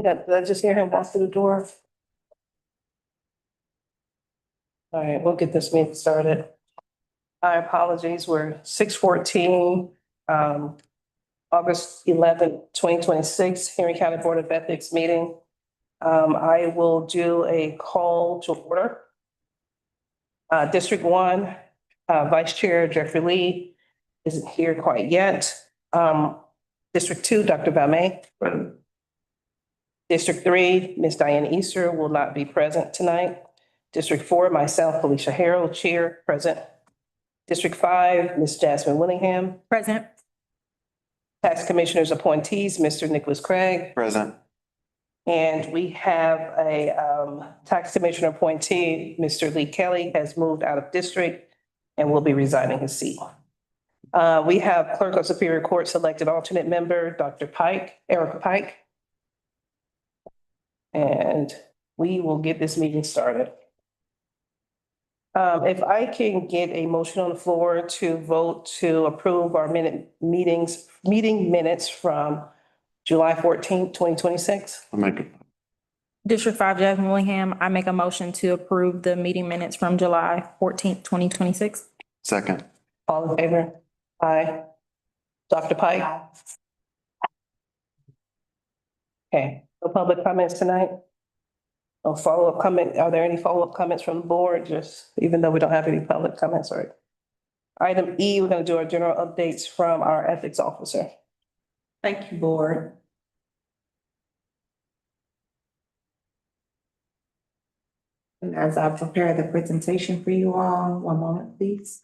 did I just hear him walk through the door? All right, we'll get this meeting started. My apologies, we're 6:14, August 11th, 2026, Henry County Board of Ethics meeting. I will do a call to order. District 1, Vice Chair Jeffrey Lee isn't here quite yet. District 2, Dr. Valme. District 3, Ms. Diane Easter will not be present tonight. District 4, myself, Felicia Harrell, Chair, present. District 5, Ms. Jasmine Willingham. Present. Tax Commissioners appointees, Mr. Nicholas Craig. Present. And we have a Tax Commissioner appointee, Mr. Lee Kelly, has moved out of district and will be resigning his seat. We have Clerk of Superior Court selected alternate member, Dr. Pike, Erica Pike. And we will get this meeting started. If I can get a motion on the floor to vote to approve our meeting minutes from July 14th, 2026. I'll make it. District 5, Jasmine Willingham, I make a motion to approve the meeting minutes from July 14th, 2026. Second. All in favor? Aye. Dr. Pike? Okay, no public comments tonight? No follow-up comment? Are there any follow-up comments from the board? Just even though we don't have any public comments, right? Item E, we're going to do our general updates from our ethics officer. Thank you, board. And as I prepare the presentation for you all, one moment, please.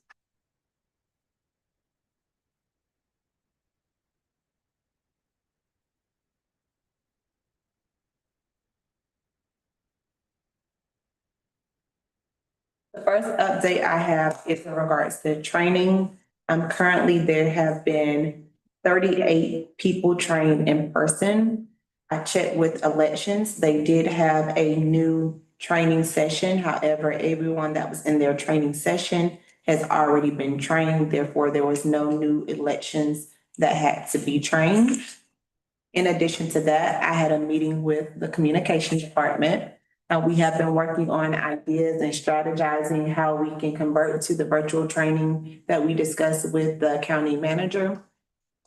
The first update I have is in regards to training. Currently there have been 38 people trained in person. I checked with elections. They did have a new training session. However, everyone that was in their training session has already been trained. Therefore, there was no new elections that had to be trained. In addition to that, I had a meeting with the communications department. We have been working on ideas and strategizing how we can convert to the virtual training that we discussed with the county manager.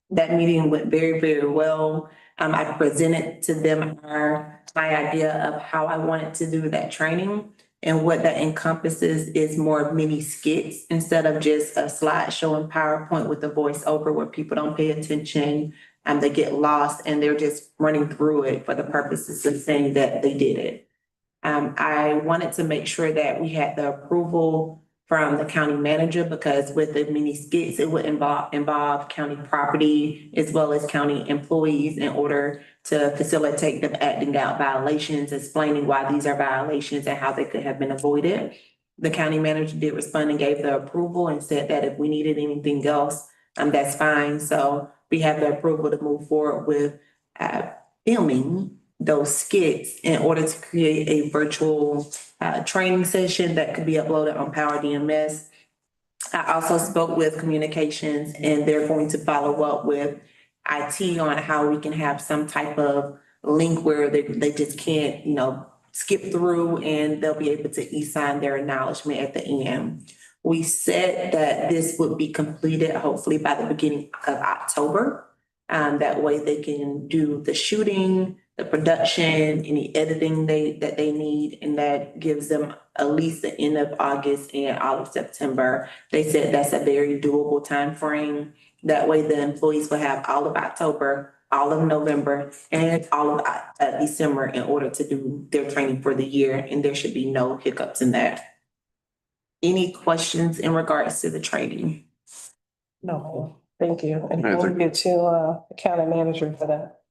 That meeting went very, very well. I presented to them my idea of how I wanted to do that training. And what that encompasses is more mini skits instead of just a slideshow and PowerPoint with a voiceover where people don't pay attention and they get lost and they're just running through it for the purposes of saying that they did it. I wanted to make sure that we had the approval from the county manager because with the mini skits, it would involve county property as well as county employees in order to facilitate them acting out violations, explaining why these are violations and how they could have been avoided. The county manager did respond and gave the approval and said that if we needed anything else, that's fine. So we have the approval to move forward with filming those skits in order to create a virtual training session that could be uploaded on Power DMS. I also spoke with communications and they're going to follow up with IT on how we can have some type of link where they just can't, skip through and they'll be able to e-sign their acknowledgement at the end. We said that this would be completed hopefully by the beginning of October. That way they can do the shooting, the production, any editing that they need, and that gives them at least the end of August and all of September. They said that's a very doable time frame. That way the employees will have all of October, all of November, and all of December in order to do their training for the year, and there should be no hiccups in that. Any questions in regards to the training? No, thank you. And we'll get to the county manager for that.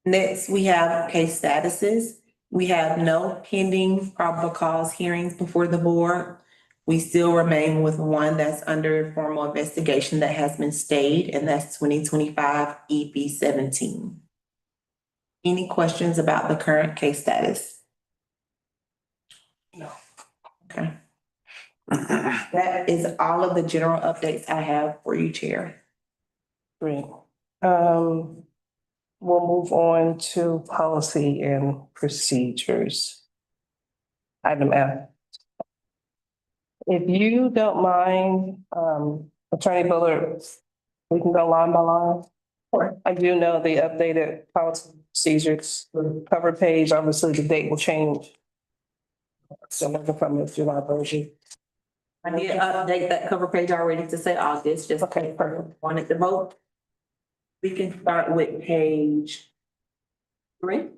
Next, we have case statuses. We have no pending probable cause hearings before the board. We still remain with one that's under formal investigation that has been stayed, and that's 2025 EP 17. Any questions about the current case status? No. Okay. That is all of the general updates I have for you, Chair. Great. we'll move on to policy and procedures. Item F. If you don't mind, Attorney Bullard, we can go line by line. Sure. I do know the updated policy procedures, the cover page, obviously the date will change. So I'm looking from the July version. I did update that cover page already to say August, just Okay, perfect. wanted to vote. We can start with page 3.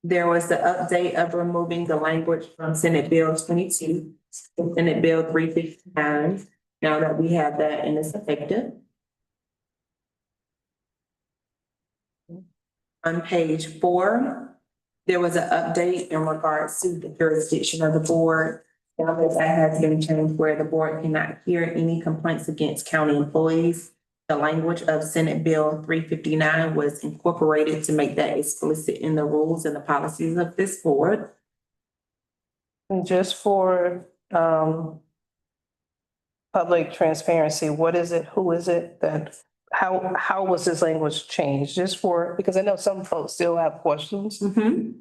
There was the update of removing the language from Senate Bill 22 to Senate Bill 359. Now that we have that and it's effective. On page 4, there was an update in regards to the jurisdiction of the board. Now that has been changed where the board cannot hear any complaints against county employees. The language of Senate Bill 359 was incorporated to make that explicit in the rules and the policies of this board. And just for public transparency, what is it? Who is it that, how was this language changed? Just for, because I know some folks still have questions.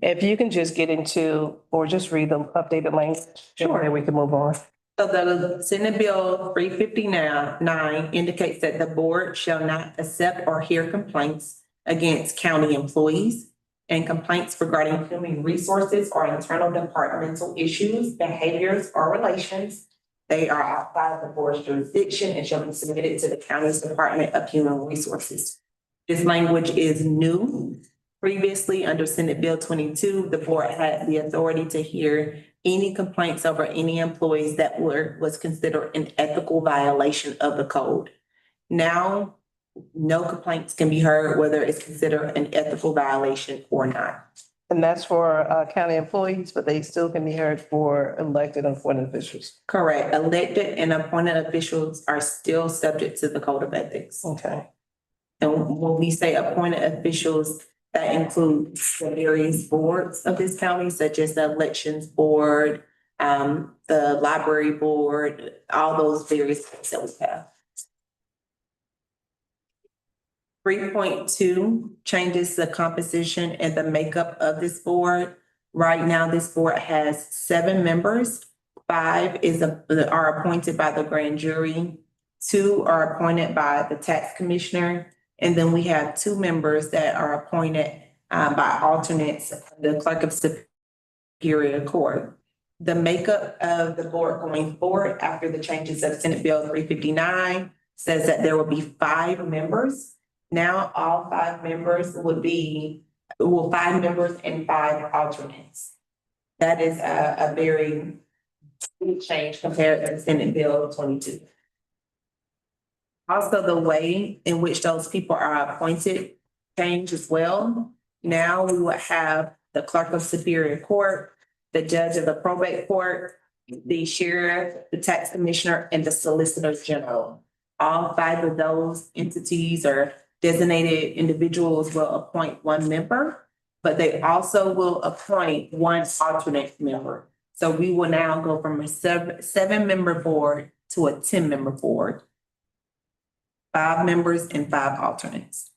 If you can just get into, or just read the updated language. Sure. Then we can move on. So the Senate Bill 359 indicates that the board shall not accept or hear complaints against county employees and complaints regarding human resources or internal departmental issues, behaviors, or relations. They are outside the board's jurisdiction and shall be submitted to the county's Department of Human Resources. This language is new. Previously, under Senate Bill 22, the board had the authority to hear any complaints over any employees that was considered an ethical violation of the code. Now, no complaints can be heard whether it's considered an ethical violation or not. And that's for county employees, but they still can be heard for elected and appointed officials. Correct. Elected and appointed officials are still subject to the code of ethics. Okay. And when we say appointed officials, that includes the various boards of this county, such as the elections board, the library board, all those various things that we have. 3.2 changes the composition and the makeup of this board. Right now, this board has 7 members. 5 are appointed by the grand jury. 2 are appointed by the tax commissioner. And then we have 2 members that are appointed by alternates, the clerk of superior court. The makeup of the board going forward after the changes of Senate Bill 359 says that there will be 5 members. Now, all 5 members would be, 5 members and 5 alternates. That is a very big change compared to Senate Bill 22. Also, the way in which those people are appointed change as well. Now we would have the clerk of superior court, the judge of the probate court, the sheriff, the tax commissioner, and the solicitor general. All 5 of those entities or designated individuals will appoint 1 member, but they also will appoint 1 alternate member. So we will now go from a 7-member board to a 10-member board. 5 members and 5 alternates.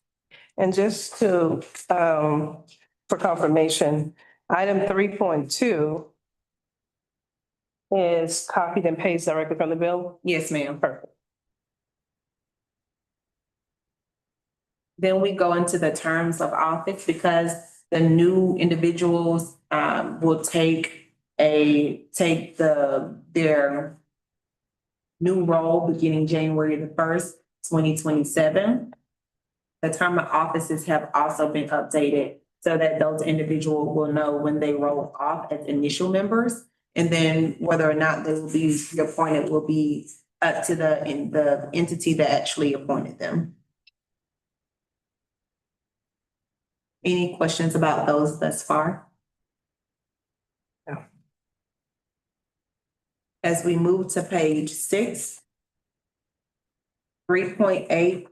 And just to, for confirmation, item 3.2 is copied and pasted directly from the bill? Yes, ma'am. Perfect. Then we go into the terms of office because the new individuals will take their new role beginning January 1st, 2027. The term of offices have also been updated so that those individuals will know when they roll off as initial members. And then whether or not they will be appointed will be up to the entity that actually appointed them. Any questions about those thus far? No. As we move to page 6, 3.8,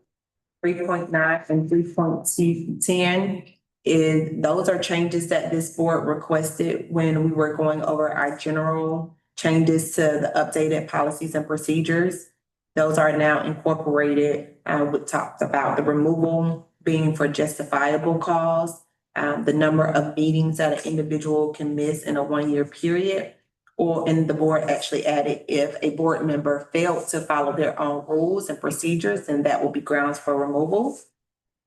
3.9, and 3.10 those are changes that this board requested when we were going over our general changes to the updated policies and procedures. Those are now incorporated. We talked about the removal being for justifiable cause, the number of meetings that an individual can miss in a 1 year period. And the board actually added, if a board member failed to follow their own rules and procedures, then that will be grounds for removal.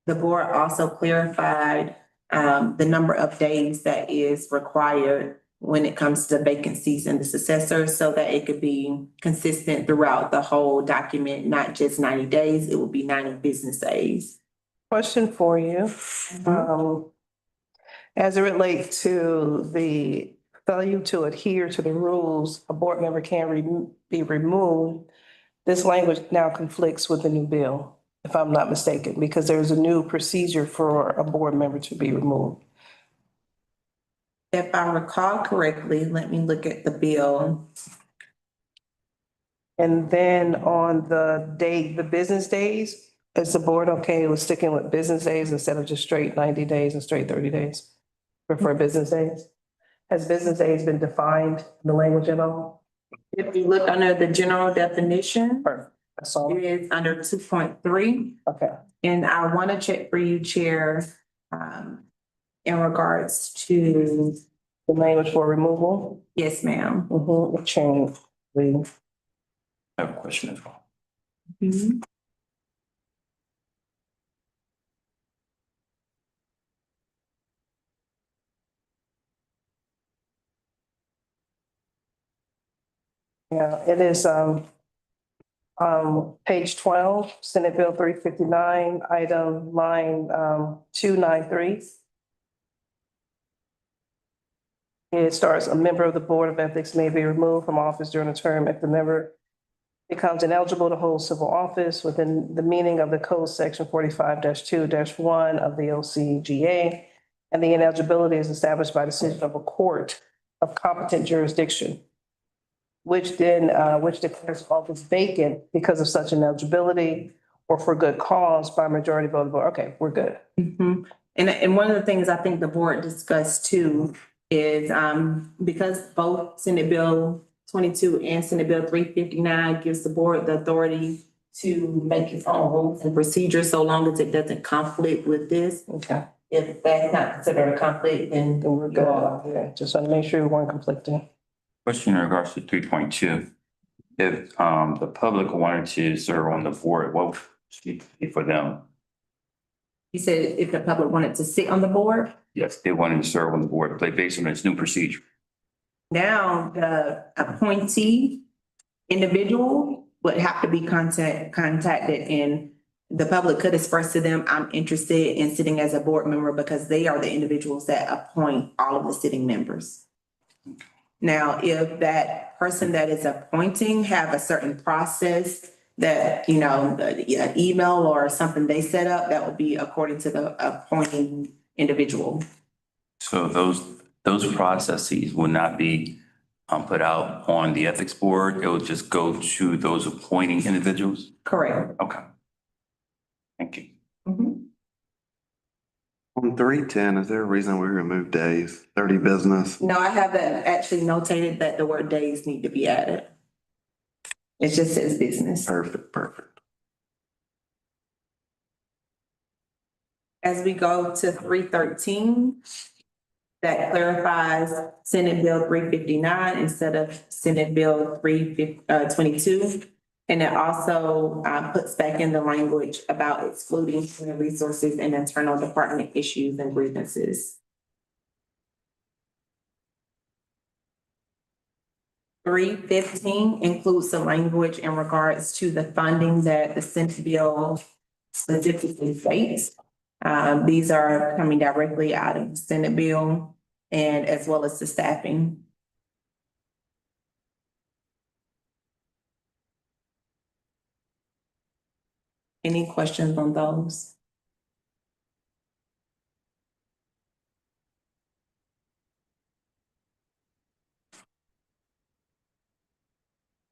The board also clarified the number of days that is required when it comes to vacancies and the successors, so that it could be consistent throughout the whole document, not just 90 days, it will be 90 business days. Question for you. As it relates to the failure to adhere to the rules, a board member can be removed. This language now conflicts with the new bill, if I'm not mistaken, because there's a new procedure for a board member to be removed. If I recall correctly, let me look at the bill. And then on the date, the business days, is the board okay with sticking with business days instead of just straight 90 days and straight 30 days? Prefer business days? Has business days been defined in the language at all? If you look under the general definition, Perfect. That's all. it is under 2.3. Okay. And I want to check for you, Chair, in regards to, The language for removal? yes, ma'am. Change, please. I have a question as well. Yeah, it is, page 12, Senate Bill 359, item line, 293. It starts, a member of the Board of Ethics may be removed from office during a term if the member becomes ineligible to hold civil office within the meaning of the code section 45-2-1 of the OCGA, and the ineligibility is established by decision of a court of competent jurisdiction, which declares office vacant because of such ineligibility or for good cause by majority vote of the board. Okay, we're good. And one of the things I think the board discussed too is, because both Senate Bill 22 and Senate Bill 359 gives the board the authority to make its own rules and procedures, so long as it doesn't conflict with this. Okay, If that's not considered a conflict, then then we're good. Yeah, just want to make sure we weren't conflicting. Question in regards to 3.2. If the public wanted to serve on the board, what would it be for them? you said if the public wanted to sit on the board. Yes, they wanted to serve on the board, but based on this new procedure. Now, the appointee individual would have to be contacted, and the public could express to them, I'm interested in sitting as a board member, because they are the individuals that appoint all of the sitting members. Now, if that person that is appointing have a certain process that, an email or something they set up, that would be according to the appointing individual. So those processes will not be put out on the ethics board. It will just go to those appointing individuals? Correct. Okay. Thank you. On 310, is there a reason we removed days, 30 business? No, I haven't actually notated that the word days need to be added. It just says business. Perfect. As we go to 313, that clarifies Senate Bill 359 instead of Senate Bill 322. And it also puts back in the language about excluding human resources and internal department issues and grievances. 315 includes the language in regards to the funding that the Senate bill specifically states. These are coming directly out of the Senate bill, and as well as the staffing. Any questions on those?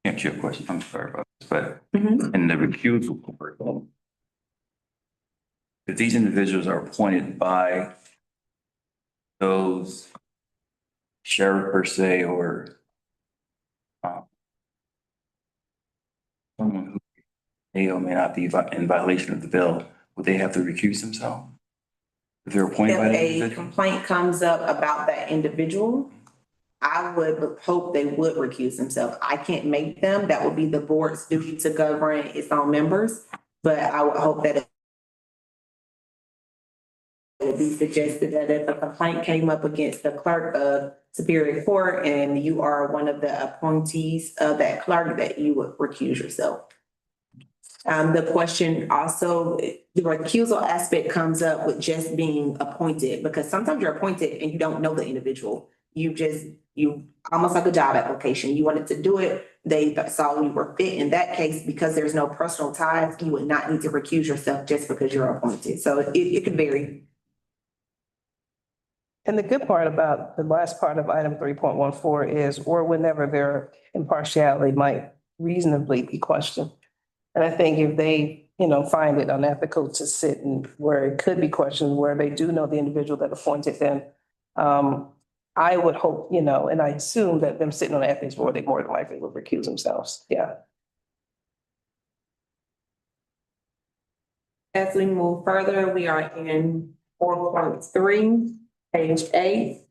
Answer your question. I'm sorry about this, but in the recusal board, if these individuals are appointed by those sheriff per se, or someone who may or may not be in violation of the bill, would they have to recuse themselves? If they're appointed If by the a individual? complaint comes up about that individual, I would hope they would recuse themselves. I can't make them. That would be the board's duty to govern its own members. But I would hope that it would be suggested that if a complaint came up against the clerk of Superior Court and you are one of the appointees of that clerk, that you would recuse yourself. The question also, the recusal aspect comes up with just being appointed, because sometimes you're appointed and you don't know the individual. You almost like a job application. You wanted to do it. They saw you were fit. In that case, because there's no personal ties, you would not need to recuse yourself just because you're appointed. So it could vary. And the good part about the last part of item 3.14 is, or whenever their impartiality might reasonably be questioned. And I think if they, find it unethical to sit and where it could be questioned, where they do know the individual that appointed them, I would hope, and I assume that them sitting on the ethics board, they more than likely will recuse themselves. Yeah. As we move further, we are in 4.3, page 8.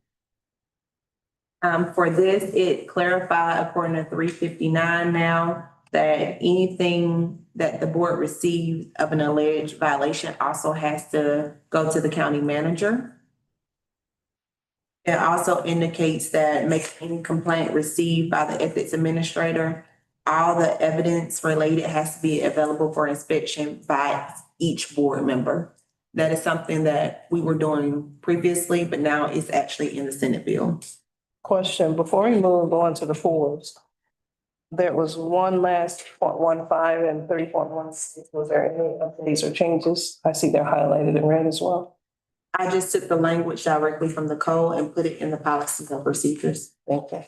For this, it clarified according to 359 now that anything that the board receives of an alleged violation also has to go to the county manager. It also indicates that making any complaint received by the ethics administrator, all the evidence related has to be available for inspection by each board member. That is something that we were doing previously, but now it's actually in the Senate bill. Question, before we move on to the fours, there was one last 0.15 and 3.16. Was there any updates or changes? I see they're highlighted in red as well. I just took the language directly from the code and put it in the policies and procedures. Thank you.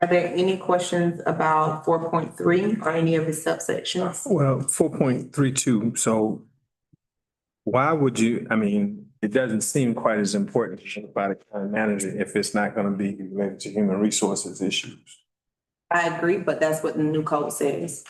Are there any questions about 4.3 or any of its subsections? Well, 4.32, so why would you, it doesn't seem quite as important by the county manager if it's not gonna be related to human resources issues. I agree, but that's what the new code says.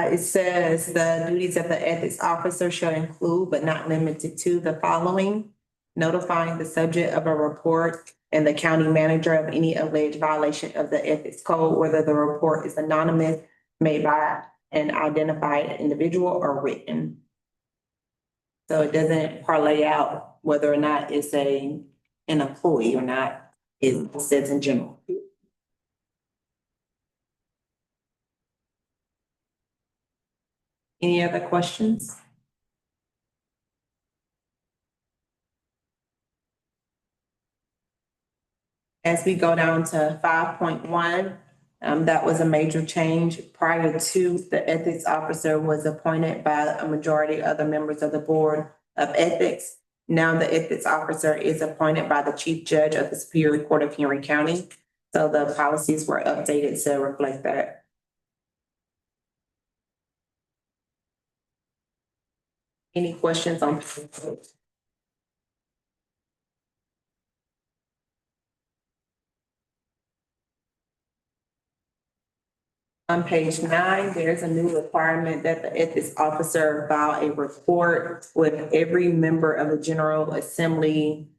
It says the duties of the ethics officer shall include, but not limited to, the following: notifying the subject of a report and the county manager of any alleged violation of the ethics code, whether the report is anonymous, made by an identified individual, or written. So it doesn't parlay out whether or not it's an employee or not. It says in general. Any other questions? As we go down to 5.1, that was a major change. Prior to, the ethics officer was appointed by a majority of the members of the Board of Ethics. Now the ethics officer is appointed by the Chief Judge of the Superior Court of Henry County. So the policies were updated to reflect that. Any questions on? On page 9, there's a new requirement that the ethics officer file a report with every member of the General Assembly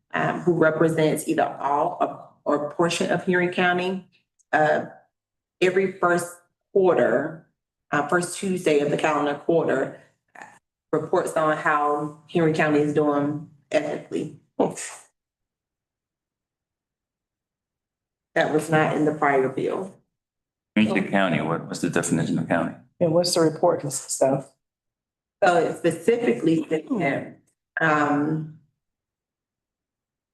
who represents either all or portion of Henry County. Every first quarter, first Tuesday of the calendar quarter, reports on how Henry County is doing ethically. That was not in the prior bill. Into county, what's the definition of county? And what's the report and stuff? So it specifically said, let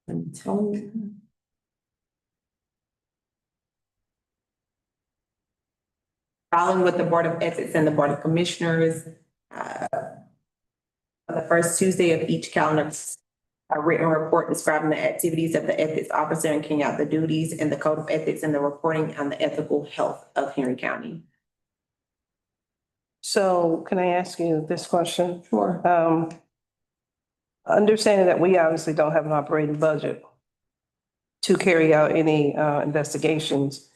me tell you. Following with the Board of Ethics and the Board of Commissioners, the first Tuesday of each calendar a written report describing the activities of the ethics officer and carrying out the duties and the code of ethics and the reporting on the ethical health of Henry County. So can I ask you this question? Sure. Understanding that we obviously don't have an operating budget to carry out any investigations,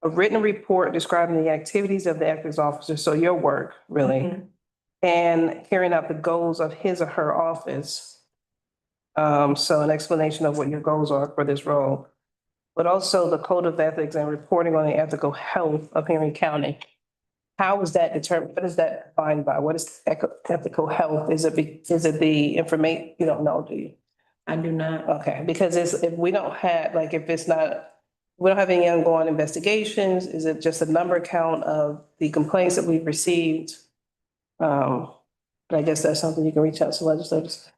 a written report describing the activities of the ethics officer, so your work, really, and carrying out the goals of his or her office. So an explanation of what your goals are for this role, but also the code of ethics and reporting on the ethical health of Henry County. How is that determined? What is that defined by? What is ethical health? Is it the information? You don't know, do you? I do not. Okay, because if we don't have, like, if it's not, we don't have any ongoing investigations, is it just a number count of the complaints that we've received? But I guess that's something you can reach out to legislators.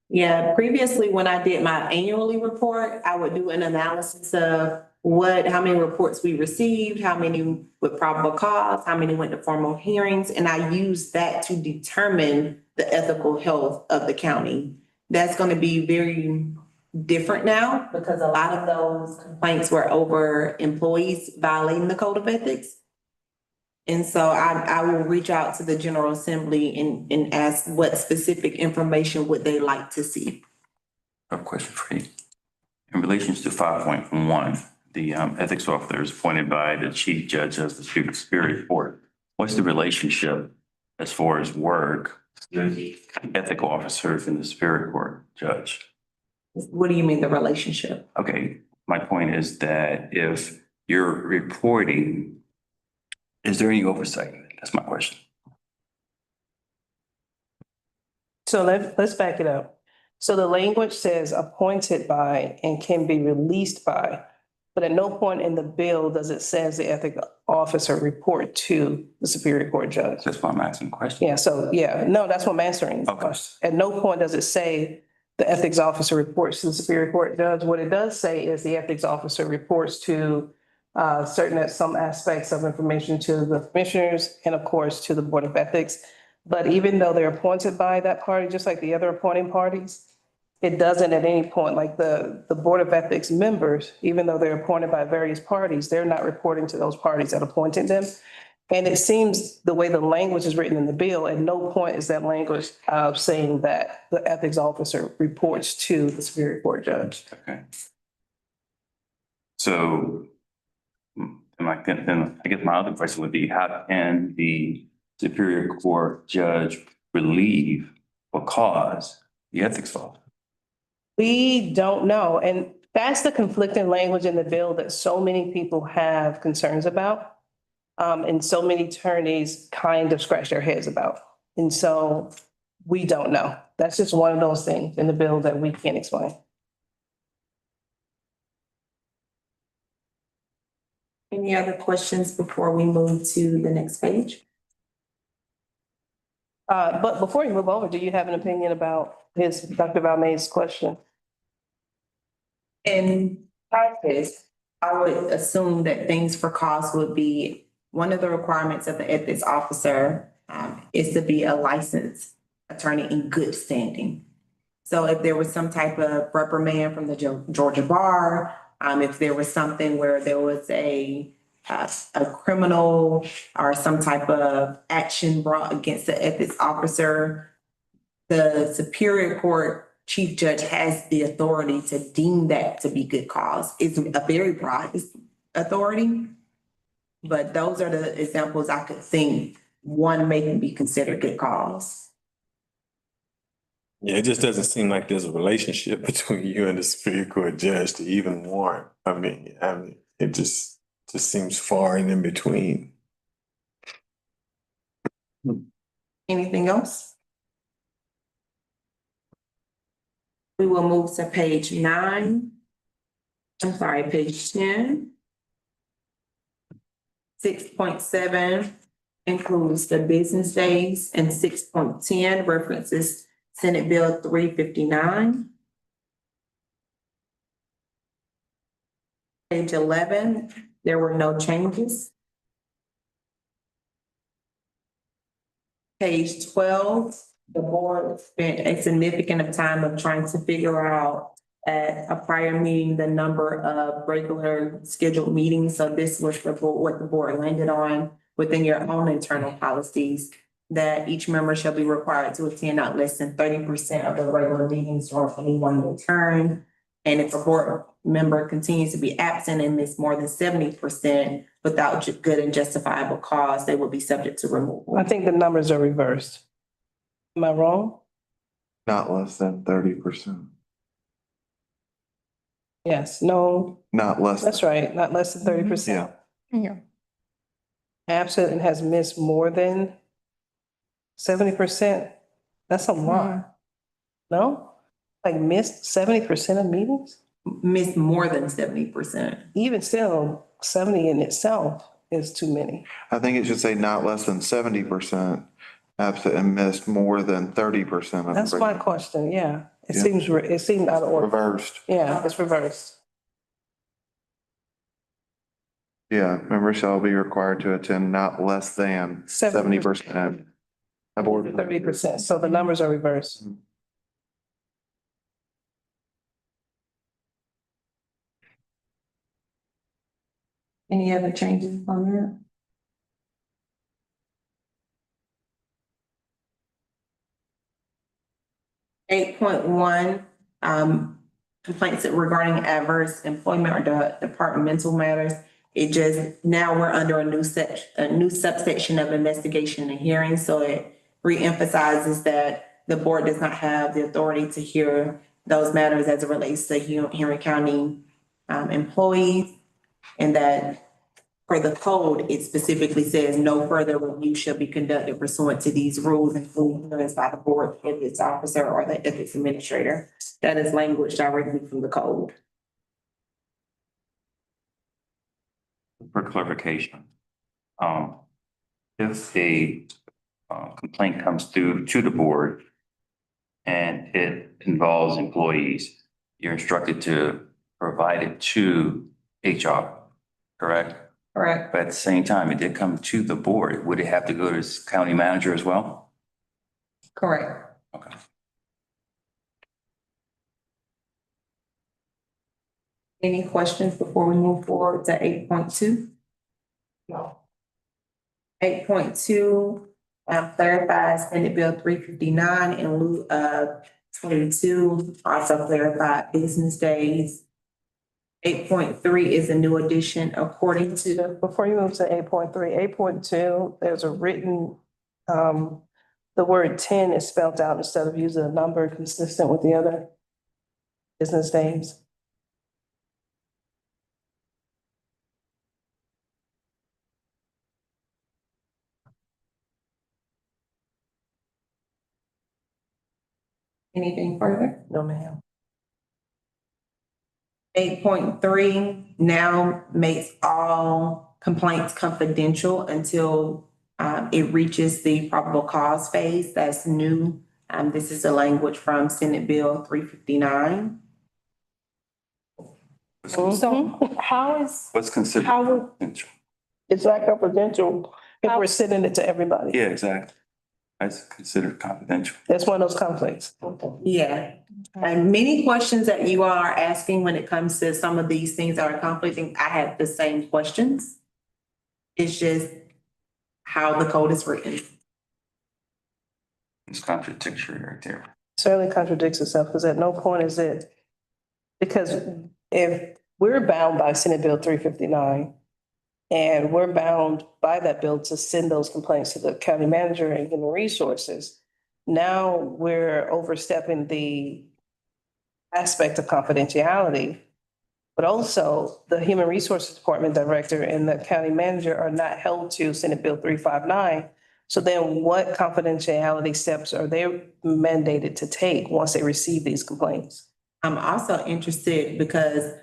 Yeah, previously, when I did my annually report, I would do an analysis of how many reports we received, how many with probable cause, how many went to formal hearings, and I used that to determine the ethical health of the county. That's going to be very different now because a lot of those complaints were over employees violating the code of ethics. And so I will reach out to the General Assembly and ask what specific information would they like to see. I have a question for you. In relation to 5.1, the ethics officer is appointed by the chief judge of the Superior Court. What's the relationship as far as work with the ethical officer and the Superior Court judge? What do you mean the relationship? Okay, my point is that if you're reporting, is there any oversight? That's my question. So let's back it up. So the language says appointed by and can be released by, but at no point in the bill does it says the ethics officer report to the Superior Court judge. That's why I'm asking the question. No, that's what I'm answering. Okay. At no point does it say the ethics officer reports to the Superior Court judge. What it does say is the ethics officer reports to some aspects of information to the commissioners and of course to the Board of Ethics. But even though they're appointed by that party, just like the other appointing parties, it doesn't at any point, like the Board of Ethics members, even though they're appointed by various parties, they're not reporting to those parties that appointed them. And it seems the way the language is written in the bill, at no point is that language saying that the ethics officer reports to the Superior Court judge. Okay. So then I guess my other question would be, how can the Superior Court judge relieve or cause the ethics officer? We don't know. And that's the conflicting language in the bill that so many people have concerns about. And so many attorneys kind of scratch their heads about. And so we don't know. That's just one of those things in the bill that we can't explain. Any other questions before we move to the next page? But before you move over, do you have an opinion about Dr. Valmey's question? In practice, I would assume that things for cause would be, one of the requirements of the ethics officer is to be a licensed attorney in good standing. So if there was some type of reprimand from the Georgia Bar, if there was something where there was a criminal or some type of action brought against the ethics officer, the Superior Court chief judge has the authority to deem that to be good cause. It's a very broad authority, but those are the examples I could think one may be considered good cause. Yeah, it just doesn't seem like there's a relationship between you and the Superior Court judge to even warrant. I mean, it just seems far and in between. Anything else? We will move to page 9. I'm sorry, page 10. 6.7 includes the business days, and 6.10 references Senate Bill 359. Page 11, there were no changes. Page 12 the board spent a significant of time of trying to figure out at a prior meeting, the number of regular scheduled meetings. So this was the board, what the board landed on within your own internal policies, that each member shall be required to attend not less than 30% of the regular meetings during any one term. And if a board member continues to be absent and miss more than 70% without good and justifiable cause, they will be subject to removal. I think the numbers are reversed. Am I wrong? Not less than 30%. Yes, no, Not less. that's right, not less than 30%. Yeah. Absent and has missed more than 70%. That's a lot. No? Like missed 70% of meetings? Miss more than 70%. Even still, 70 in itself is too many. I think it should say not less than 70% absent and missed more than 30% of. That's the my regular- question, yeah. It Yeah. seems, it seemed out of order. Reversed. Yeah, it's reversed. Yeah, members shall be required to attend not less than 70%. I board. 30%, so the numbers are reversed. Any other changes on that? Eight point one, complaints regarding adverse employment or departmental matters. It just, now we're under a new subsection of investigation and hearing, so it reemphasizes that the board does not have the authority to hear those matters as it relates to Henry County employees. And that for the code, it specifically says no further review shall be conducted pursuant to these rules, including hearings by the board ethics officer or the ethics administrator. That is language directly from the code. For clarification, if a complaint comes through to the board and it involves employees, you're instructed to provide it to HR, correct? Correct. But at the same time, it did come to the board. Would it have to go to the county manager as well? Correct. Okay. Any questions before we move forward to 8.2? No. 8.2, clarifies Senate Bill 359 in lieu of 22, also clarified business days. 8.3 is a new addition according to the, Before you move to 8.3, 8.2, there's a written, the word 10 is spelled out instead of using a number consistent with the other business names. anything further? No, ma'am. 8.3 now makes all complaints confidential until it reaches the probable cause phase. That's new. This is the language from Senate Bill 359. So how is, What's considered? how would, confidential? It's not confidential if we're sending it to everybody. Yeah, exactly. That's considered confidential. That's one of those conflicts. Yeah, and many questions that you all are asking when it comes to some of these things that are conflicting, I have the same questions. It's just how the code is written. It's contradictory right there. Certainly contradicts itself, because at no point is it, because if we're bound by Senate Bill 359, and we're bound by that bill to send those complaints to the county manager and human resources, now we're overstepping the aspect of confidentiality. But also, the Human Resources Department Director and the county manager are not held to Senate Bill 359. So then what confidentiality steps are they mandated to take once they receive these complaints? I'm also interested because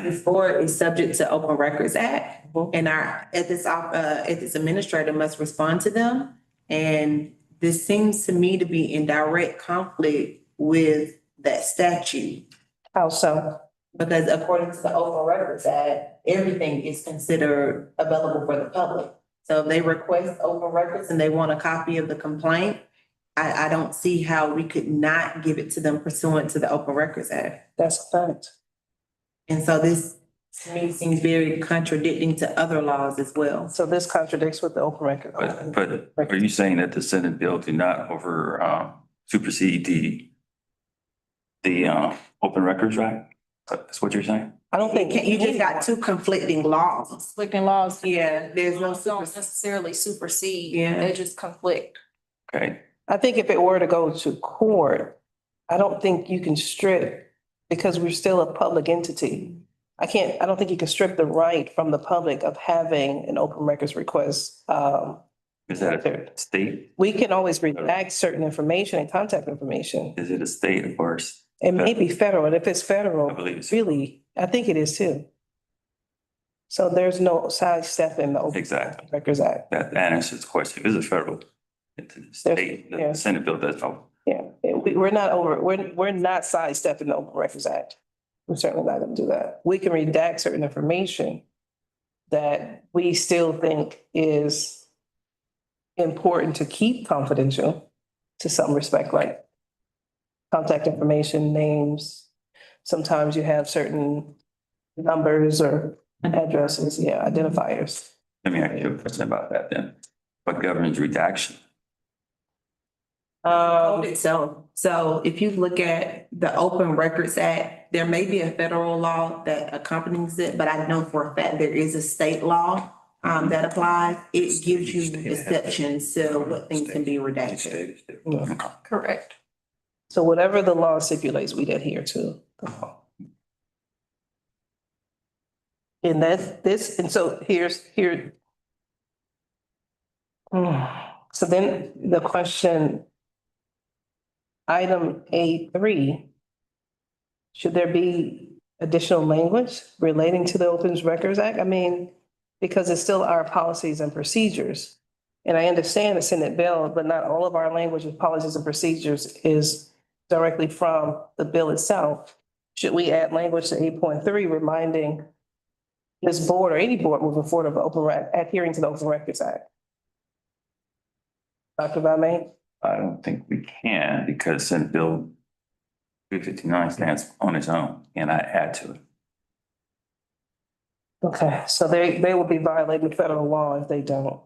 this board is subject to Open Records Act, and our ethics administrator must respond to them. And this seems to me to be in direct conflict with that statute. How so? Because according to the Open Records Act, everything is considered available for the public. So if they request open records and they want a copy of the complaint, I don't see how we could not give it to them pursuant to the Open Records Act. That's a fact. And so this to me seems very contradicting to other laws as well. So this contradicts with the open record. But are you saying that the Senate bill do not supersede the Open Records Act? That's what you're saying? I don't think. You just got two conflicting laws. Conflicting laws. Yeah, there's no Don't super. necessarily supersede. Yeah. They just conflict. Okay, I think if it were to go to court, I don't think you can strip, because we're still a public entity. I don't think you can strip the right from the public of having an open records request. is that a state? We can always redact certain information and contact information. Is it a state or? It may be federal, and if it's federal, I believe it's. really, I think it is too. So there's no sidestep in the Open Exactly. Records Act. That answers the question. If it's a federal, it's a state, yeah. the Senate bill does help. Yeah, we're not sidestepping the Open Records Act. We're certainly not gonna do that. We can redact certain information that we still think is important to keep confidential to some respect, like contact information, names. Sometimes you have certain numbers or addresses, yeah, identifiers. Let me ask you a question about that then. What governs redaction? Code itself. So if you look at the Open Records Act, there may be a federal law that accompanies it, but I know for a fact there is a state law that applies. It gives you exceptions to what things can be redacted. Correct. So whatever the law stipulates, we'd adhere to. And so here. So then the question, item A3, should there be additional language relating to the Open Records Act? I mean, because it's still our policies and procedures. And I understand the Senate bill, but not all of our language of policies and procedures is directly from the bill itself. Should we add language to 8.3 reminding this board or any board moving forward of adhering to the Open Records Act? Dr. Valme? I don't think we can because Senate Bill 359 stands on its own and I add to it. Okay, so they will be violating federal law if they don't.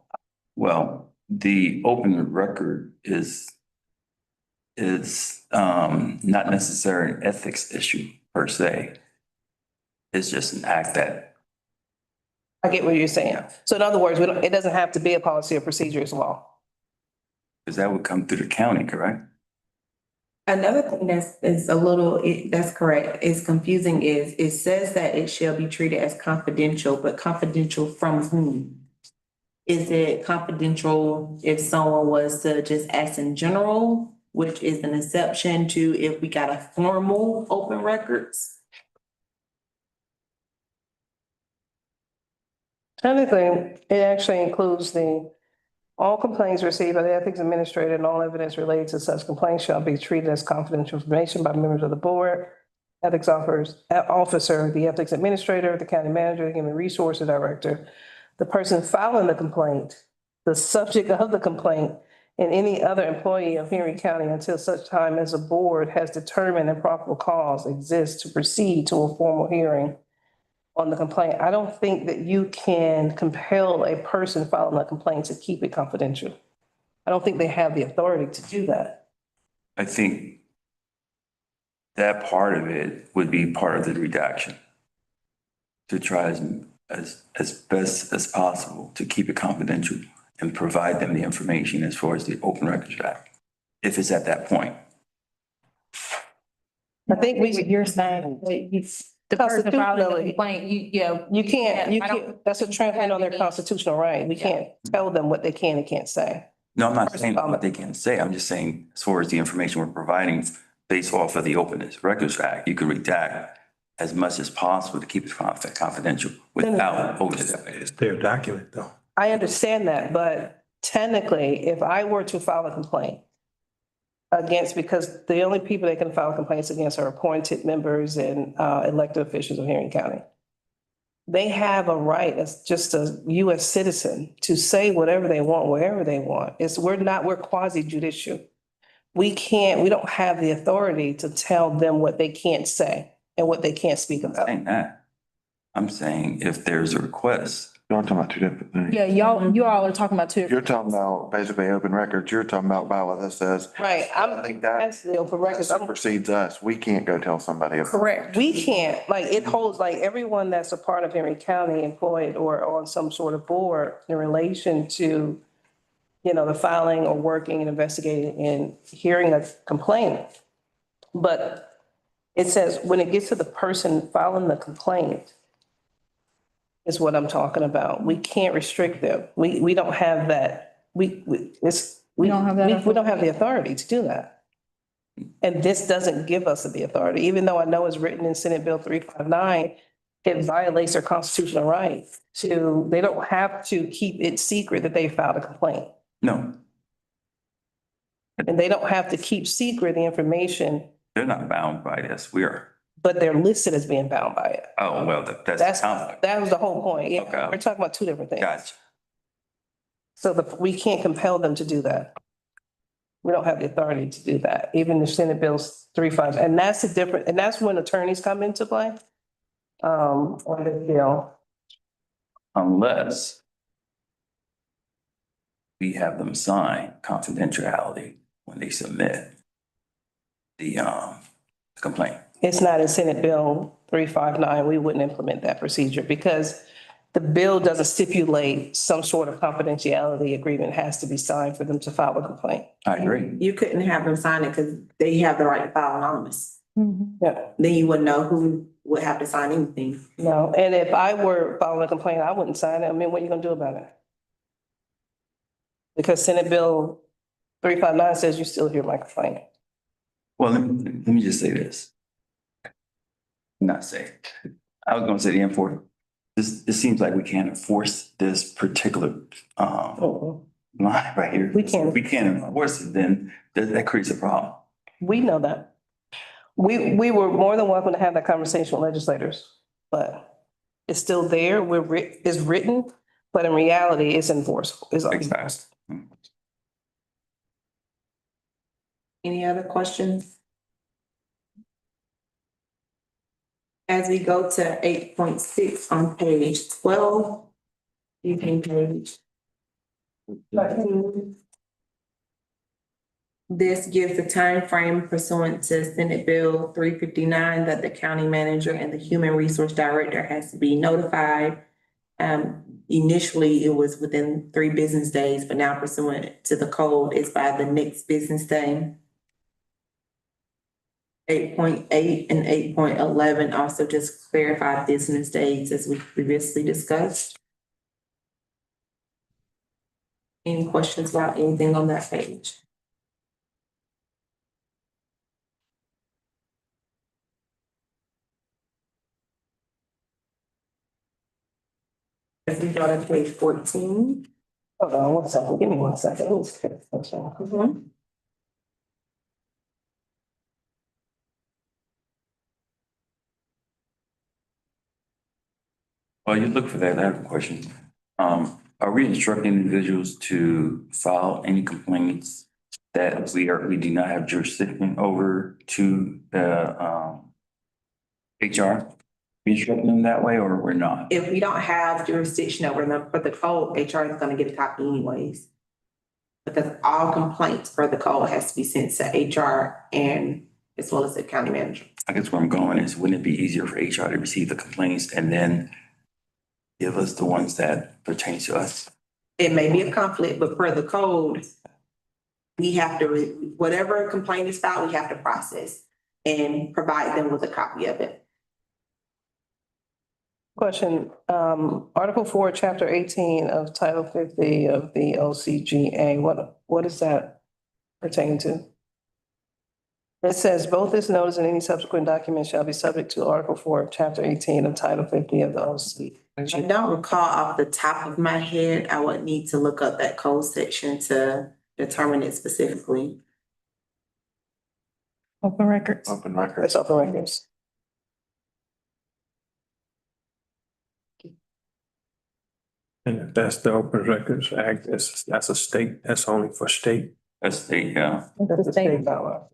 Well, the open record is not necessarily an ethics issue per se. It's just an act that. I get what you're saying. So in other words, it doesn't have to be a policy or procedures law. Because that would come through the county, correct? Another thing that's correct, is confusing is it says that it shall be treated as confidential, but confidential from whom? Is it confidential if someone was to just ask in general, which is an exception to if we got a formal open records? Technically, it actually includes all complaints received by the ethics administrator and all evidence related to such complaints shall be treated as confidential information by members of the board, ethics officer, the ethics administrator, the county manager, the human resources director, the person filing the complaint, the subject of the complaint, and any other employee of Henry County until such time as the board has determined a probable cause exists to proceed to a formal hearing on the complaint. I don't think that you can compel a person filing a complaint to keep it confidential. I don't think they have the authority to do that. I think that part of it would be part of the redaction. To try as best as possible to keep it confidential and provide them the information as far as the Open Records Act, if it's at that point. I think What you're saying, the person filing the complaint, you can't, that's a trampling on their constitutional right. We can't tell them what they can and can't say. No, I'm not saying what they can say. I'm just saying as far as the information we're providing based off of the Open Records Act, you can redact as much as possible to keep it confidential without. It's their document though. I understand that, but technically, if I were to file a complaint because the only people that can file complaints against are appointed members and elected officials of Henry County. They have a right as just a US citizen to say whatever they want, wherever they want. We're quasi judicial. we don't have the authority to tell them what they can't say and what they can't speak I'm about. saying that. I'm saying if there's a request, Y'all talking about two different things. Yeah, you all are talking about two. You're talking about basically open records. You're talking about bylaw that says, Right, I think that that's the open records. I'm supersedes us. We can't go tell somebody. Correct. We can't, like, it holds, like, everyone that's a part of Henry County employed or on some sort of board in relation to, you know, the filing or working and investigating and hearing a complaint. But it says when it gets to the person filing the complaint is what I'm talking about. We can't restrict them. We don't have that. We don't have that we don't have the authority to do that. And this doesn't give us the authority, even though I know it's written in Senate Bill 359, it violates their constitutional right to, they don't have to keep it secret that they filed a complaint. no, And they don't have to keep secret the information, they're not bound by this. We are. but they're listed as being bound by it. Oh, well, that's conflict. That was the whole point. Yeah, Okay. we're talking about two different things. Gotcha. So we can't compel them to do that. We don't have the authority to do that, even the Senate Bills 35, and that's the different, and that's when attorneys come into play. On the bill. Unless we have them sign confidentiality when they submit the complaint. It's not in Senate Bill 359. We wouldn't implement that procedure because the bill doesn't stipulate some sort of confidentiality agreement has to be signed for them to file a complaint. I agree. You couldn't have them sign it because they have the right to file anonymous. Yeah, Then you wouldn't know who would have to sign anything. no. And if I were filing a complaint, I wouldn't sign it. I mean, what are you gonna do about it? Because Senate Bill 359 says you still hear my complaint. Well, let me just say this. Not say, I was gonna say the import. This seems like we can't enforce this particular Mhm. line right here. We can't. If we can't enforce it, then that creates a problem. We know that. We were more than welcome to have that conversation with legislators, but it's still there. It's written, but in reality, it's enforceable. It's Exactly. Any other questions? As we go to 8.6 on page 12, you can page 13. This gives a time frame pursuant to Senate Bill 359 that the county manager and the human resource director has to be notified. Initially, it was within 3 business days, but now pursuant to the code, it's by the next business day. 8.8 and 8.11 also just clarify business days as we previously discussed. Any questions about anything on that page? As we go to page 14. Hold on one second. Give me 1 second. Let me just fix this one. Mhm. While you look for that, I have a question. Are we instructing individuals to file any complaints that we do not have jurisdiction over to the HR? We instructing them that way or we're not? If we don't have jurisdiction over them for the code, HR is gonna get a copy anyways. Because all complaints for the code has to be sent to HR and as well as the county manager. I guess where I'm going is, wouldn't it be easier for HR to receive the complaints and then give us the ones that pertain to us? It may be a conflict, but per the code, we have to, whatever complaint is filed, we have to process and provide them with a copy of it. Question, Article 4, Chapter 18 of Title 50 of the OCGA, what does that pertain to? It says both this notice and any subsequent document shall be subject to Article 4 of Chapter 18 of Title 50 of the OCGA. I don't recall off the top of my head. I would need to look up that code section to determine it specifically. Open records. Open record. It's open records. And if that's the Open Records Act, that's a state, that's only for state That's the, That's the state guideline.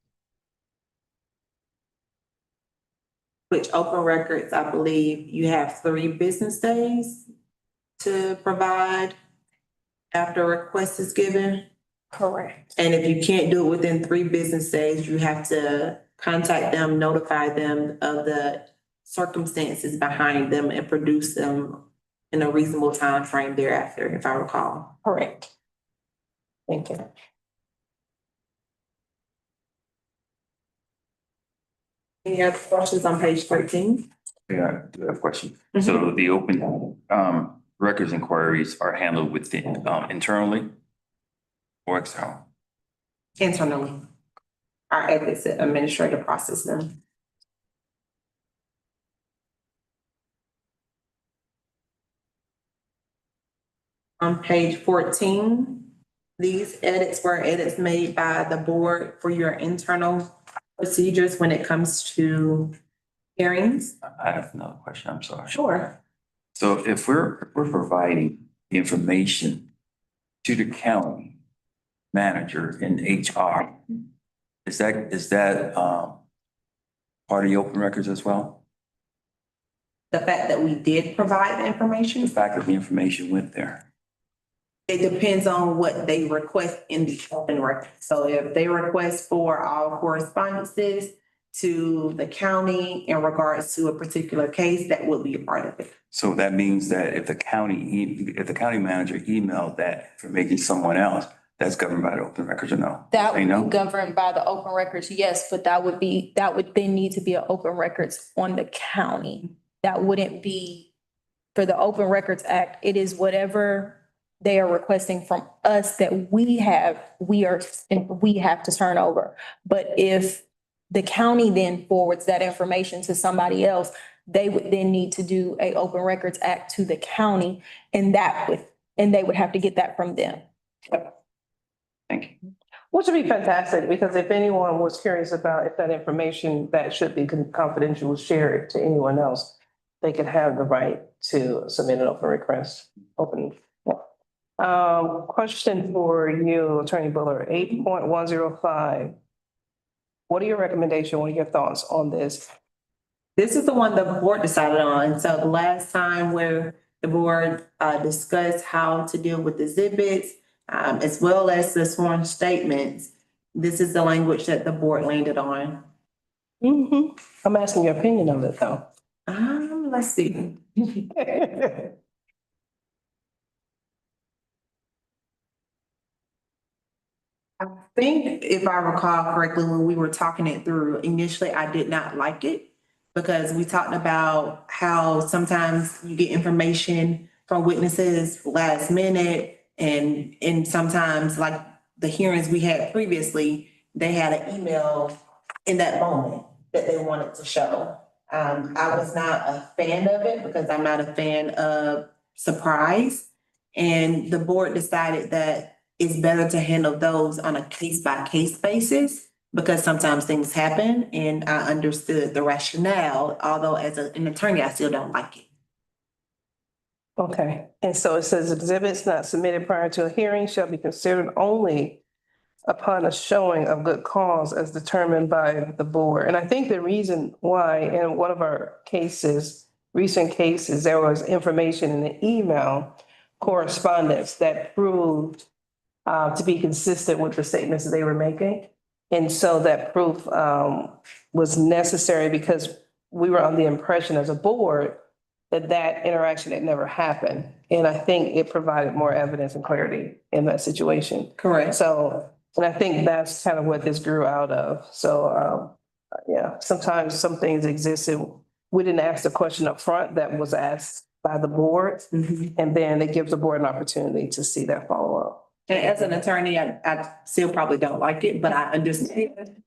Which open records, I believe you have 3 business days to provide after a request is given. Correct. And if you can't do it within 3 business days, you have to contact them, notify them of the circumstances behind them and produce them in a reasonable time frame thereafter, if I recall. Correct. Thank you. Any other questions on page 13? yeah, I do have a question. So the open, records inquiries are handled within, internally or external? Internally. Our ethics administrator process them. On page 14, these edits were edits made by the board for your internal procedures when it comes to hearings. I have another question, I'm sorry. Sure. So if we're providing the information to the county manager in HR, is that part of the open records as well? The fact that we did provide the The information, fact that the information went there? it depends on what they request in the open record. So if they request for all correspondences to the county in regards to a particular case, that would be a part of it. So that means that if the county manager emailed that information to someone else, that's governed by the open records or no? That Say would no? be governed by the open records, yes, but that would then need to be an open records on the county. That wouldn't be, for the Open Records Act, it is whatever they are requesting from us that we have to turn over. But if the county then forwards that information to somebody else, they would then need to do a Open Records Act to the county, and they would have to get that from them. Thank you. Which would be fantastic, because if anyone was curious about if that information that should be confidential was shared to anyone else, they could have the right to submit an open request, question for you, Attorney Buller, 8.105. What are your recommendations? What are your thoughts on this? This is the one the board decided on. So the last time where the board discussed how to deal with exhibits, as well as the sworn statements, this is the language that the board landed on. I'm asking your opinion of it, though. Let's see. I think if I recall correctly, when we were talking it through, initially I did not like it because we talked about how sometimes you get information from witnesses last minute and sometimes like the hearings we had previously, they had an email in that moment that they wanted to show. I was not a fan of it because I'm not a fan of surprise. And the board decided that it's better to handle those on a case-by-case basis because sometimes things happen and I understood the rationale, although as an attorney, I still don't like it. Okay, and so it says exhibits not submitted prior to a hearing shall be considered only upon a showing of good cause as determined by the board. And I think the reason why in one of our cases, recent cases, there was information in the email correspondence that proved to be consistent with the statements that they were making. And so that proof was necessary because we were on the impression as a board that interaction had never happened. And I think it provided more evidence and clarity in that situation. Correct. So, and I think that's kind of what this grew out of. So, yeah, sometimes some things existed. We didn't ask the question up front that was asked by the board. And then it gives the board an opportunity to see that follow up. And as an attorney, I still probably don't like it, but I understand.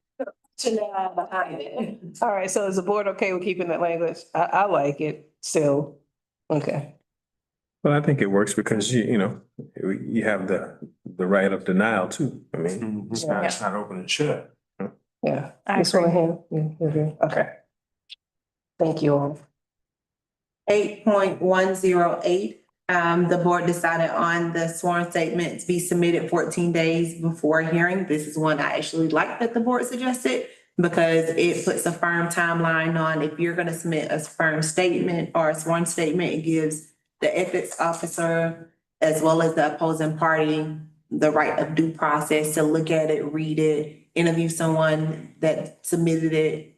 Behind it. All right, so is the board okay with keeping that language? I like it still. Okay. Well, I think it works because you have the right of denial too. I mean, it's not open and shut. Yeah. I This one agree. here? Yeah, you agree? Okay. Thank you all. 8.108, The board decided on the sworn statement to be submitted 14 days before a hearing. This is one I actually like that the board suggested because it puts a firm timeline on if you're gonna submit a firm statement or a sworn statement, it gives the ethics officer as well as the opposing party the right of due process to look at it, read it, interview someone that submitted it.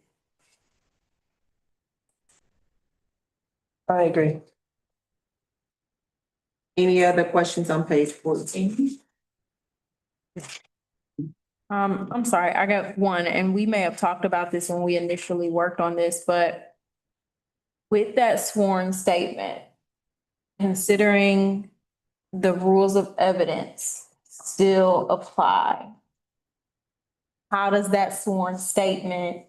I agree. Any other questions on page 14? I'm sorry, I got one, and we may have talked about this when we initially worked on this, but with that sworn statement, considering the rules of evidence still apply, how does that sworn statement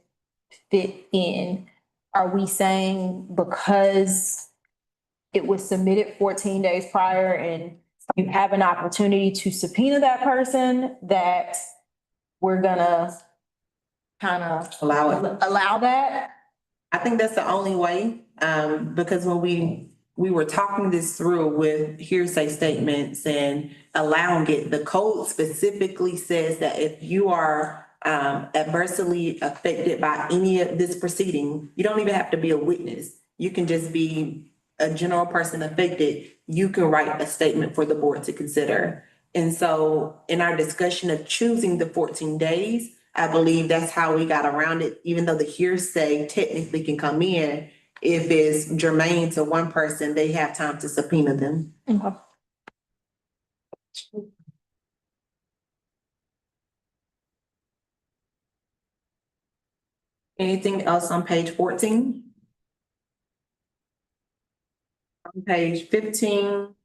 fit in? Are we saying because it was submitted 14 days prior and you have an opportunity to subpoena that person, that we're gonna kind of Allow it. allow that? I think that's the only way, because when we were talking this through with hearsay statements and allowing it, the code specifically says that if you are adversely affected by any of this proceeding, you don't even have to be a witness. You can just be a general person affected. You can write a statement for the board to consider. And so in our discussion of choosing the 14 days, I believe that's how we got around it, even though the hearsay technically can come in. If it's germane to one person, they have time to subpoena them. Okay. Anything else on page 14? On page 15,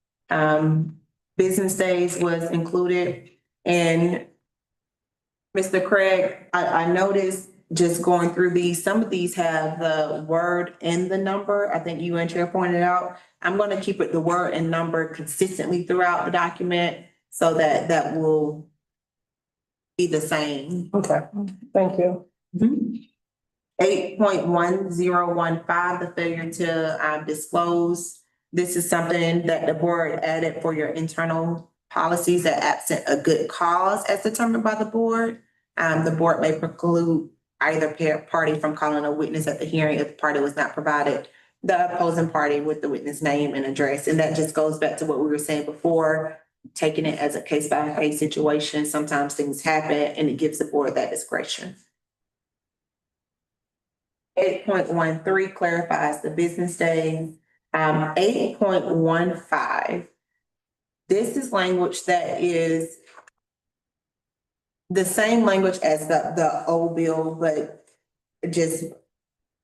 business days was included. And Mr. Craig, I noticed just going through these, some of these have the word and the number. I think you and Chair pointed out. I'm going to keep it the word and number consistently throughout the document so that that will be the same. Okay, thank you. 8.1015, the failure to disclose. This is something that the board added for your internal policies that absent a good cause as determined by the board. The board may preclude either party from calling a witness at the hearing if the party was not provided the opposing party with the witness name and address. And that just goes back to what we were saying before, taking it as a case by case situation. Sometimes things happen and it gives the board that discretion. 8.13 clarifies the business day. 8.15. This is language that is the same language as the old bill, but just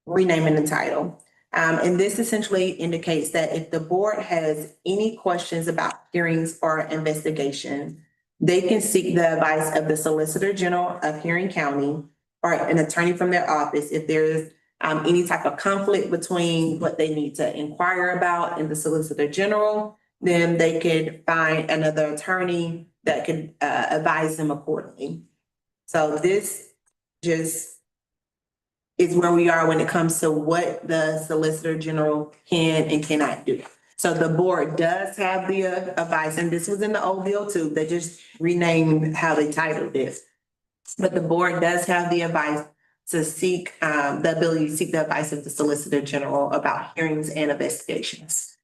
renaming the title. And this essentially indicates that if the board has any questions about hearings or investigation, they can seek the advice of the Solicitor General of Henry County or an attorney from their office if there's any type of conflict between what they need to inquire about in the Solicitor General, then they could find another attorney that could advise them accordingly. So this just is where we are when it comes to what the Solicitor General can and cannot do. So the board does have the advice, and this was in the old bill too. They just renamed how they titled this. But the board does have the advice to seek the ability to seek the advice of the Solicitor General about hearings and investigations.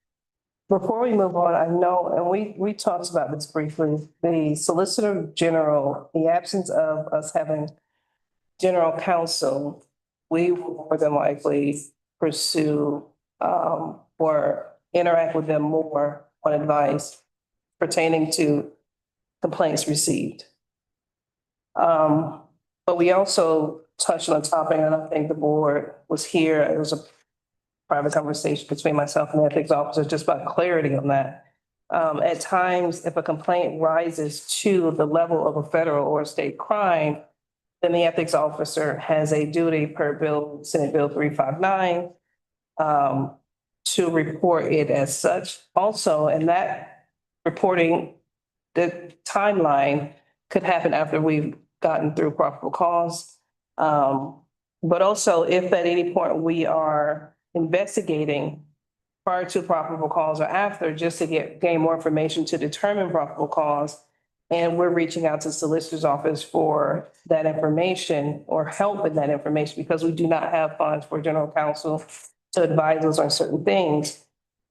Before we move on, I know, and we talked about this briefly, the Solicitor General, the absence of us having general counsel, we will more than likely pursue or interact with them more on advice pertaining to complaints received. But we also touched on a topic, and I think the board was here. It was a private conversation between myself and the ethics officer just about clarity on that. At times, if a complaint rises to the level of a federal or state crime, then the ethics officer has a duty per bill, Senate Bill 359, to report it as such. Also, and that reporting, the timeline could happen after we've gotten through probable cause. But also if at any point we are investigating prior to probable cause or after, just to gain more information to determine probable cause. And we're reaching out to the solicitor's office for that information or help in that information because we do not have funds for general counsel to advise us on certain things.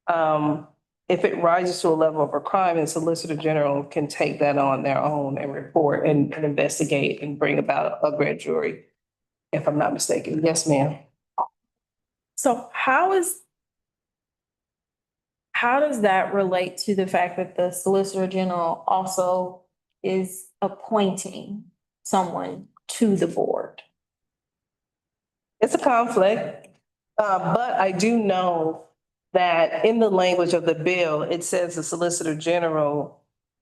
If it rises to a level of a crime, the Solicitor General can take that on their own and report and investigate and bring about a grand jury, if I'm not mistaken. Yes, ma'am. So how does that relate to the fact that the Solicitor General also is appointing someone to the board? It's a conflict, but I do know that in the language of the bill, it says the Solicitor General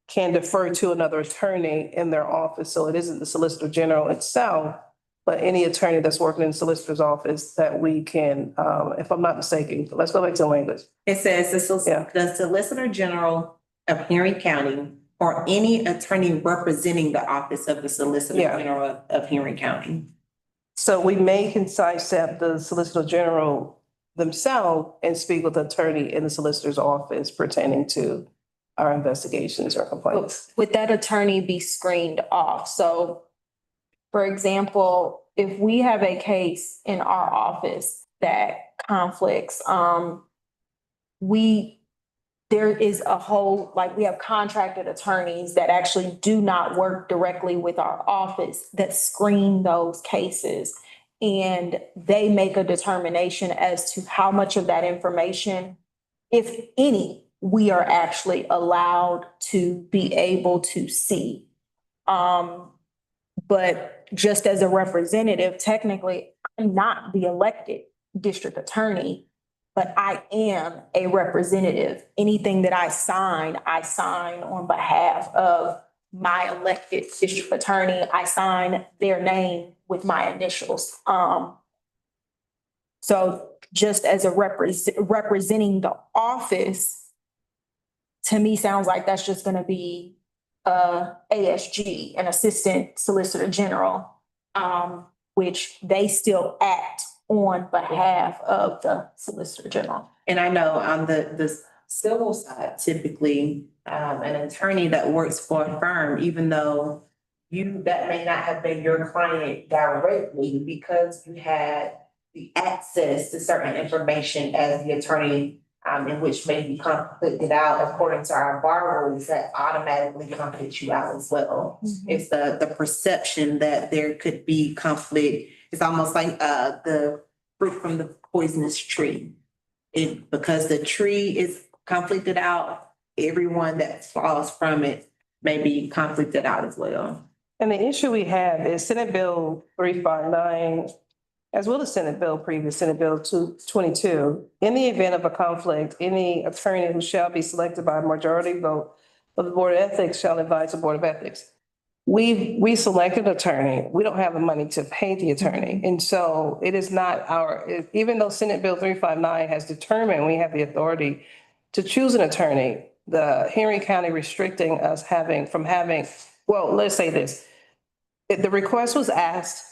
can defer to another attorney in their office. So it isn't the Solicitor General itself, but any attorney that's working in the solicitor's office that we can, if I'm not mistaken, let's go back to the language. It says Yeah. the Solicitor General of Henry County or any attorney representing the office of the Solicitor Yeah. General of Henry County. So we may sidestep the Solicitor General themselves and speak with the attorney in the solicitor's office pertaining to our investigations or complaints. Would that attorney be screened off? So, for example, if we have a case in our office that conflicts, there is a whole, like, we have contracted attorneys that actually do not work directly with our office that screen those cases. And they make a determination as to how much of that information, if any, we are actually allowed to be able to see. But just as a representative, technically, I'm not the elected district attorney, but I am a representative. Anything that I sign on behalf of my elected district attorney. I sign their name with my initials. So just as a representing the office, to me, sounds like that's just gonna be ASG, an Assistant Solicitor General, which they still act on behalf of the Solicitor General. And I know on the civil side, typically, an attorney that works for a firm, even though that may not have been your client directly, because you had the access to certain information as the attorney, in which may be conflicted out according to our bar rules, that automatically conflicts you out as well. It's the perception that there could be conflict. It's almost like the fruit from the poisonous tree. Because the tree is conflicted out, everyone that falls from it may be conflicted out as well. And the issue we have is Senate Bill 359, as well as Senate Bill 222. In the event of a conflict, any attorney who shall be selected by a majority vote of the Board of Ethics shall advise the Board of Ethics. We selected an attorney. We don't have the money to pay the attorney. And so it is not even though Senate Bill 359 has determined we have the authority to choose an attorney, the Henry County restricting us well, let's say this. The request was asked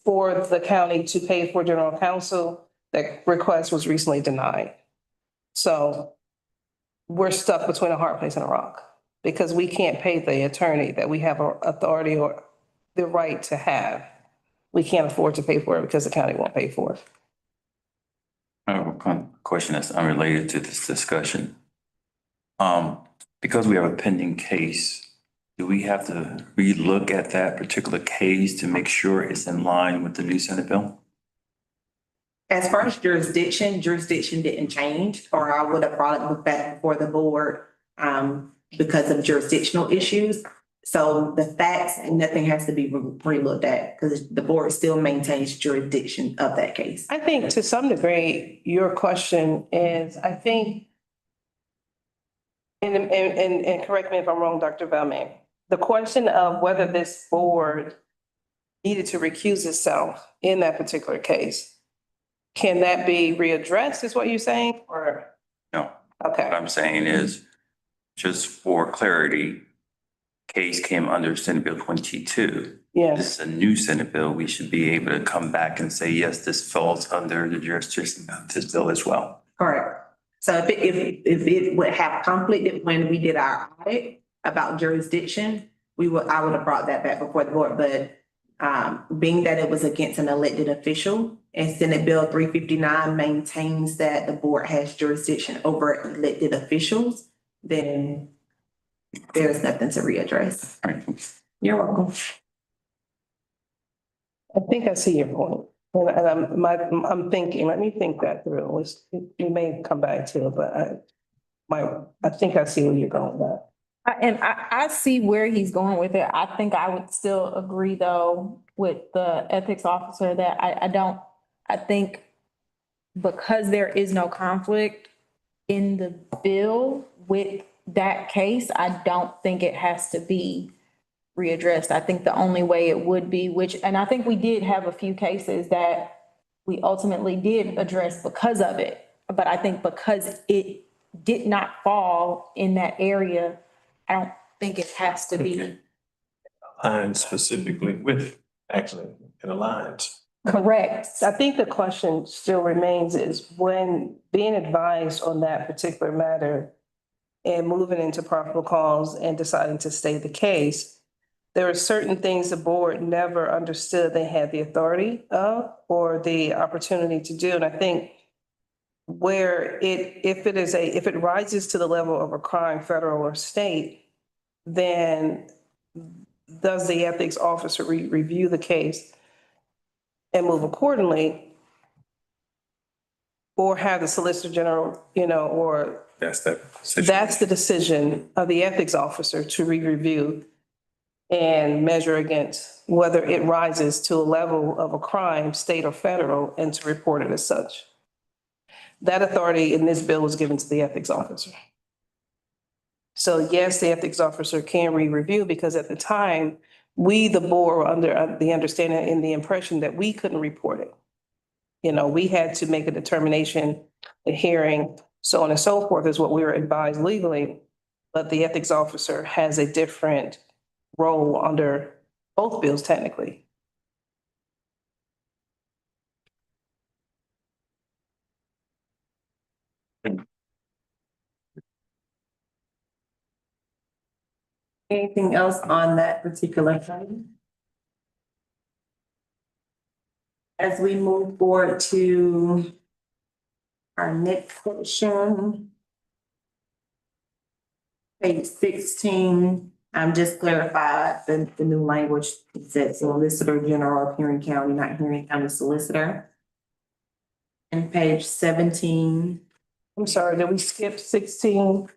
for the county to pay for general counsel. That request was recently denied. So we're stuck between a hard place and a rock because we can't pay the attorney that we have authority or the right to have. We can't afford to pay for it because the county won't pay for it. I have a question that's unrelated to this discussion. Because we have a pending case, do we have to relook at that particular case to make sure it's in line with the new Senate bill? As far as jurisdiction didn't change, or I would have brought it back before the board because of jurisdictional issues. So the facts, nothing has to be relooked at because the board still maintains jurisdiction of that case. I think to some degree, your question is, I think, and correct me if I'm wrong, Dr. Valme, the question of whether this board needed to recuse itself in that particular case, can that be readdressed, is what you're saying, or? No. Okay. What I'm saying is, just for clarity, case came under Senate Bill 22. Yes. This is a new Senate bill. We should be able to come back and say, yes, this falls under the jurisdiction of this bill as well. Correct. So if it would have conflicted when we did our audit about jurisdiction, I would have brought that back before the board, but being that it was against an elected official and Senate Bill 359 maintains that the board has jurisdiction over elected officials, then there's nothing to readdress. All right. You're welcome. I think I see your point. And I'm thinking, let me think that through. We may come back to it, but I think I see where you're going with that. I see where he's going with it. I think I would still agree though with the ethics officer that I think because there is no conflict in the bill with that case, I don't think it has to be readdressed. I think the only way it would be, and I think we did have a few cases that we ultimately did address because of it. But I think because it did not fall in that area, I don't think it has to be. Aligns specifically with, actually, it aligns. Correct. I think the question still remains is when being advised on that particular matter and moving into probable cause and deciding to stay the case, there are certain things the board never understood they had the authority of or the opportunity to do. And I think where if it rises to the level of a crime, federal or state, then does the ethics officer review the case and move accordingly? Or have the Solicitor General, or That's that. that's the decision of the ethics officer to review and measure against whether it rises to a level of a crime, state or federal, and to report it as such. That authority in this bill was given to the ethics officer. So yes, the ethics officer can re-review because at the time, we, the board, were under the understanding and the impression that we couldn't report it. We had to make a determination, a hearing, so on and so forth is what we were advised legally. But the ethics officer has a different role under both bills technically. Anything else on that particular item? As we move forward to our next section, page 16, I'm just clarified the new language. It says Solicitor General of Henry County, not Henry County Solicitor. And page 17. I'm sorry, did we skip 16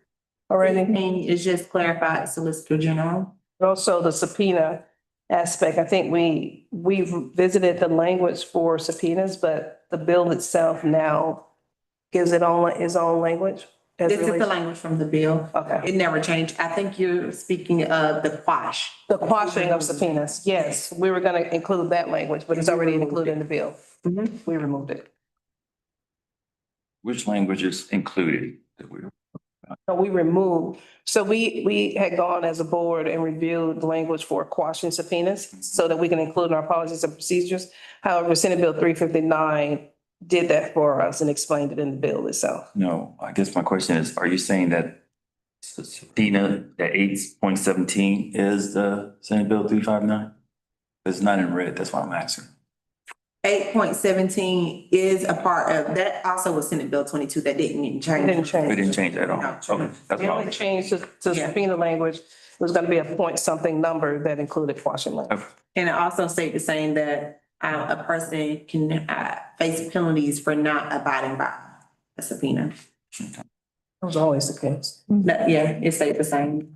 already? 16 is just clarified Solicitor General. Also the subpoena aspect, I think we've visited the language for subpoenas, but the bill itself now gives it its own language. This is the language from the bill. Okay. It never changed. I think you're speaking of the quash. The quashing of subpoenas, yes, we were gonna include that language, but it's already included in the bill. Mhm. We removed it. Which language is included that we? No, we removed, so we had gone as a board and reviewed the language for quashing subpoenas so that we can include in our policies and procedures. However, Senate Bill 359 did that for us and explained it in the bill itself. No, I guess my question is, are you saying that subpoena, that 8.17 is the Senate Bill 359? It's not in red, that's why I'm asking. 8.17 is a part of, that also was Senate Bill 22 that didn't change. Didn't change. We didn't change that at all. Okay, that's The all. only change to subpoena language was gonna be a point something number that included quashing language. And it also stated saying that a person can face penalties for not abiding by a subpoena. That was always the case. Yeah, it stayed the same.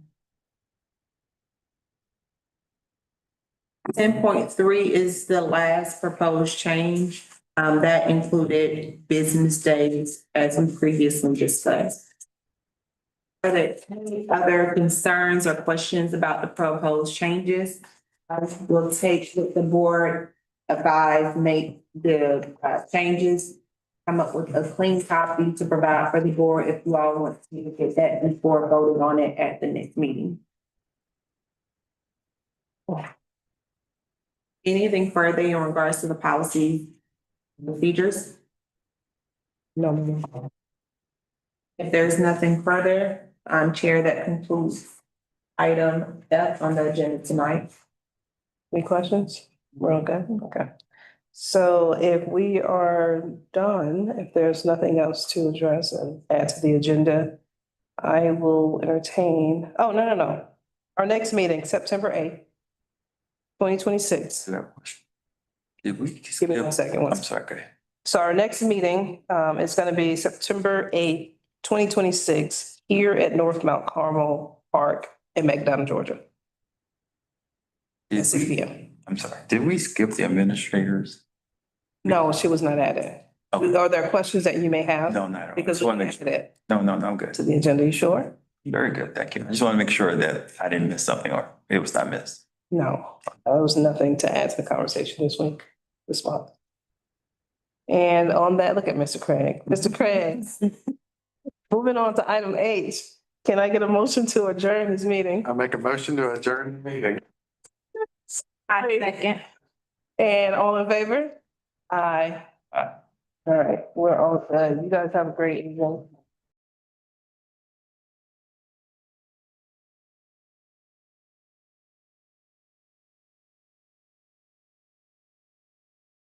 10.3 is the last proposed change. That included business days as we previously discussed. Are there any other concerns or questions about the proposed changes? I will take what the board advised, make the changes, come up with a clean copy to provide for the board if you all want to get that before voting on it at the next meeting. Anything further in regards to the policy procedures? No. If there's nothing further, Chair, that concludes item F on the agenda tonight. Any questions? We're all good? Okay. So if we are done, if there's nothing else to address and add to the agenda, I will entertain, oh, no. Our next meeting, September 8th, 2026. Did we? Give me 1 second. I'm sorry, go ahead. So our next meeting is going to be September 8th, 2026, here at North Mount Carmel Park in McDonough, Georgia, at 6 p.m. I'm sorry, did we skip the administrators? No, she was not added. Okay. Are there questions that you may have? No, not at all. Because Just we want to make added it No, I'm good. to the agenda. You sure? Very good, thank you. I just want to make sure that I didn't miss something or it was not missed. No, there was nothing to add to the conversation this month. And on that, look at Mr. Craig. Mr. Craig, moving on to item H, can I get a motion to adjourn this meeting? I make a motion to adjourn the meeting. I second. And all in favor? Aye. Aye. All right, we're all, you guys have a great evening.